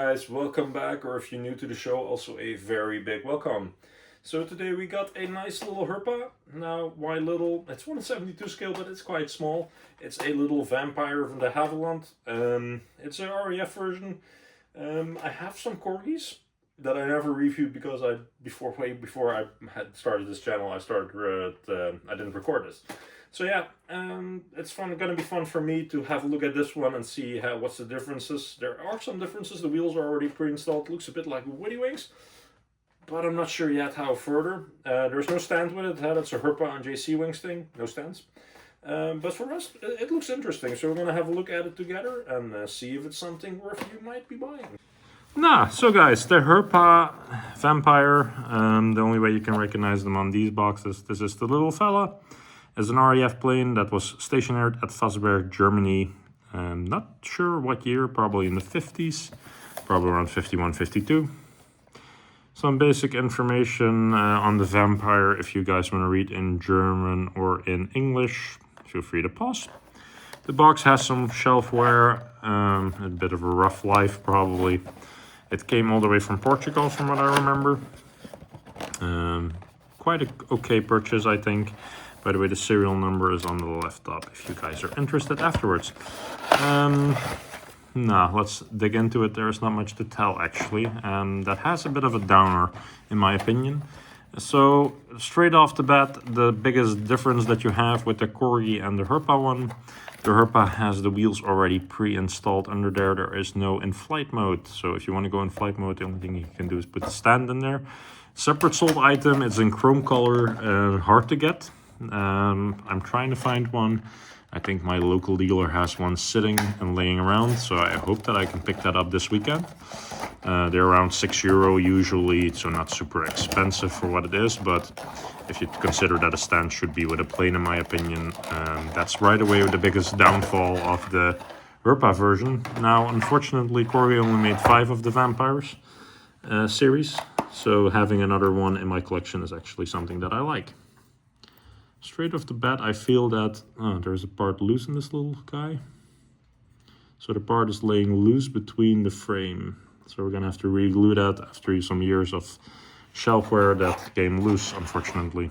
guys, welcome back, or if you're new to the show, also a very big welcome. So today we got a nice little Herpa. Now, why little? It's 1/72 scale, but it's quite small. It's a little vampire from the Havilland. It's an RAF version. I have some corgis that I never reviewed because way before I had started this channel, I didn't record this. So yeah, it's gonna be fun for me to have a look at this one and see what's the differences. There are some differences. The wheels are already pre-installed. Looks a bit like Woody Wings, but I'm not sure yet how further. There's no stand with it. That's a Herpa and JC Wings thing. No stands. But for us, it looks interesting. So we're gonna have a look at it together and see if it's something worth you might be buying. So guys, the Herpa Vampire. The only way you can recognize them on these boxes. This is the little fella. Is an RAF plane that was stationed at Vosberg, Germany. Not sure what year, probably in the 50s, probably around 51, 52. Some basic information on the Vampire. If you guys want to read in German or in English, feel free to pause. The box has some shelfware, a bit of a rough life probably. It came all the way from Portugal from what I remember. Quite an okay purchase, I think. By the way, the serial number is on the left top if you guys are interested afterwards. Let's dig into it. There's not much to tell actually. That has a bit of a downer in my opinion. So straight off the bat, the biggest difference that you have with the Corgi and the Herpa one, the Herpa has the wheels already pre-installed under there. There is no in-flight mode. So if you want to go in flight mode, the only thing you can do is put the stand in there. Separate sold item. It's in chrome color, hard to get. I'm trying to find one. I think my local dealer has one sitting and laying around, so I hope that I can pick that up this weekend. They're around €6 usually, so not super expensive for what it is, but if you consider that a stand should be with a plane in my opinion, that's right away the biggest downfall of the Herpa version. Now unfortunately Corgi only made 5 of the Vampires series, so having another one in my collection is actually something that I like. Straight off the bat, I feel that there's a part loose in this little guy. So the part is laying loose between the frame. So we're gonna have to re-glue that after some years of shelfware that came loose, unfortunately.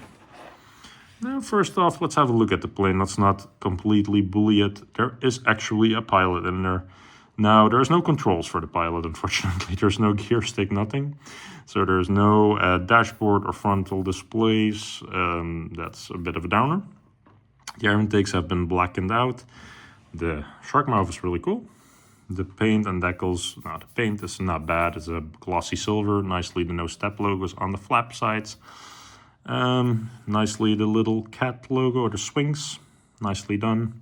Now, first off, let's have a look at the plane. Let's not completely bully it. There is actually a pilot in there. Now, there's no controls for the pilot, unfortunately. There's no gear stick, nothing. So there's no dashboard or frontal displays. That's a bit of a downer. The air intakes have been blackened out. The shark mouth is really cool. The paint and decals, the paint is not bad. It's a glossy silver. Nicely, the no step logos on the flap sides. Nicely, the little cat logo or the swings. Nicely done.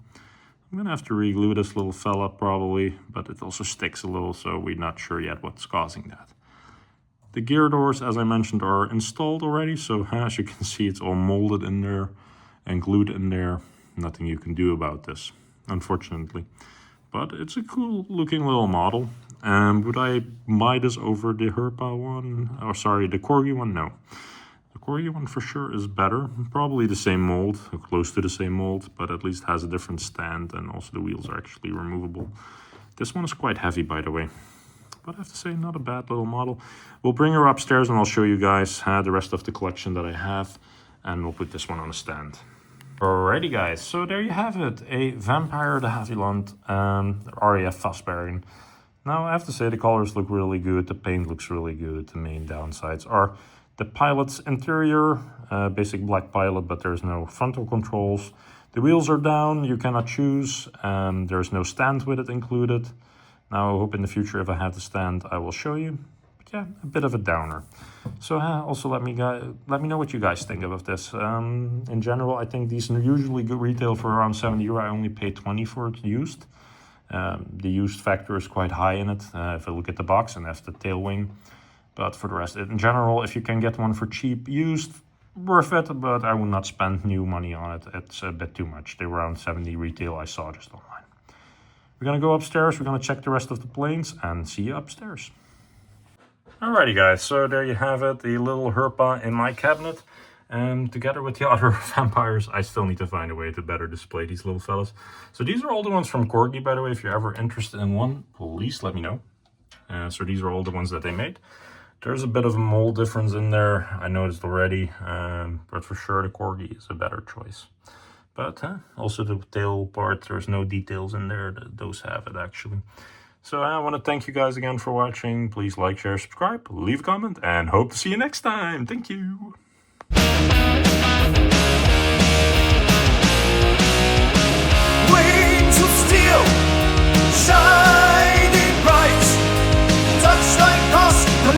I'm gonna have to re-glue this little fella probably, but it also sticks a little, so we're not sure yet what's causing that. The gear doors, as I mentioned, are installed already, so as you can see, it's all molded in there and glued in there. Nothing you can do about this, unfortunately. But it's a cool looking little model. Would I buy this over the Herpa one? Or sorry, the Corgi one? No. The Corgi one for sure is better. Probably the same mold, or close to the same mold, but at least has a different stand, and also the wheels are actually removable. This one is quite heavy, by the way. But I have to say, not a bad little model. We'll bring her upstairs and I'll show you guys the rest of the collection that I have. And we'll put this one on a stand. Alrighty guys, so there you have it. A Vampire de Havilland RAF Vosberg. Now I have to say the colors look really good. The paint looks really good. The main downsides are the pilot's interior. Basic black pilot, but there's no frontal controls. The wheels are down, you cannot choose. There's no stand with it included. Now I hope in the future if I have the stand I will show you. But yeah, a bit of a downer. So also let me know what you guys think of this. In general, I think these usually good retail for around €70. I only paid 20 for it used. The used factor is quite high in it. If I look at the box and that's the tail wing. But for the rest, in general, if you can get one for cheap used, worth it. But I would not spend new money on it. It's a bit too much. They were around 70 retail I saw just online. We're gonna go upstairs, we're gonna check the rest of the planes and see you upstairs. Alrighty guys, so there you have it, the little Herpa in my cabinet. Together with the other Vampires, I still need to find a way to better display these little fellas. So these are all the ones from Corgi, by the way. If you're ever interested in one, please let me know. So these are all the ones that they made. There's a bit of a mold difference in there, I noticed already, but for sure the Corgi is a better choice. But also the tail part, there's no details in there. Those have it actually. So I want to thank you guys again for watching. Please like, share, subscribe, leave a comment, and hope to see you next time. Thank you.